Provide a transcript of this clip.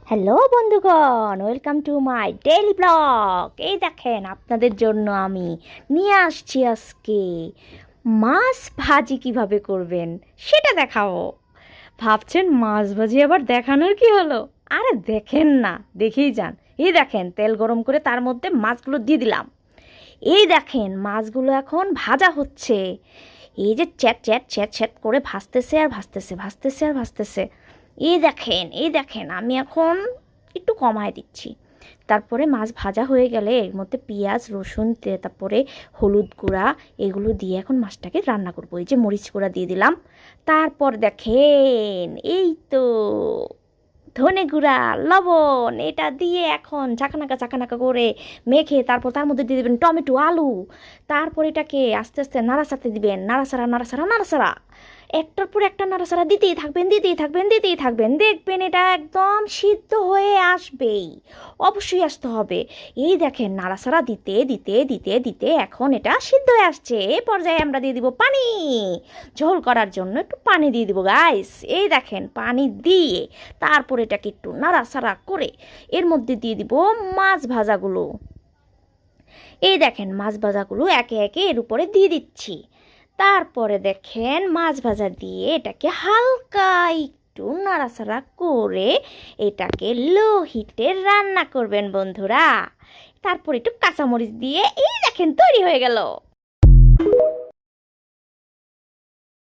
Hello বন্ধুগণ, welcome to my daily blog. এই দেখেন, আপনাদের জন্য আমি নিয়ে আসছি আজকে মাছ ভাজি কিভাবে করবেন সেটা দেখাবো। ভাবছেন মাছ ভাজি আবার দেখানোর কি হলো? আরে দেখেন না, দেখেই যান। এই দেখেন, তেল গরম করে তার মধ্যে মাছগুলো দিয়ে দিলাম। এই দেখেন, মাছগুলো এখন ভাজা হচ্ছে। এই যে চ্যাট চ্যাট চ্যাট চ্যাট করে ভাজতেছে আর ভাজতেছে, ভাজতেছে আর ভাজতেছে। এই দেখেন আমি এখন একটু কমায় দিচ্ছি। তারপরে মাছ ভাজা হয়ে গেলে এর মধ্যে পেঁয়াজ রসুন তারপরে হলুদ গুঁড়া এগুলো দিয়ে এখন মাছটাকে রান্না করবো। এই যে মরিচ গুঁড়া দিয়ে দিলাম। তারপর দেখেন, এই তো ধনে গুঁড়া লবণ এটা দিয়ে এখন ঝাঁকানাকা ঝাঁকানাকা করে মেখে তারপর তার মধ্যে দিয়ে দেবেন টমেটো আলু। তারপর এটাকে আস্তে আস্তে নাড়াচাড়তে দিবেন, নাড়াচাড়া নাড়াচাড়া নাড়াচাড়া, একটার পর একটা নাড়াচাড়া দিতেই থাকবেন দিতেই থাকবেন দিতেই থাকবেন। দেখবেন এটা একদম সিদ্ধ হয়ে আসবেই, অবশ্যই আসতে হবে। এই দেখেন, নাড়াচাড়া দিতে দিতে দিতে দিতে এখন এটা সিদ্ধ হয়ে আসছে। এই পর্যায়ে আমরা দিয়ে দিব পানি। ঝোল করার জন্য একটু পানি দিয়ে দিব গাইস। এই দেখেন, পানি দিয়ে তারপর এটাকে একটু নাড়াচাড়া করে এর মধ্যে দিয়ে দিব মাছ ভাজাগুলো। এই দেখেন, মাছ ভাজাগুলো একে একে এর উপরে দিয়ে দিচ্ছি। তারপরে দেখেন, মাছ ভাজা দিয়ে এটাকে হালকা একটু নাড়াচাড়া করে এটাকে লো হিটে রান্না করবেন বন্ধুরা। তারপর একটু কাঁচামরিচ দিয়ে এই দেখেন তৈরি হয়ে গেল।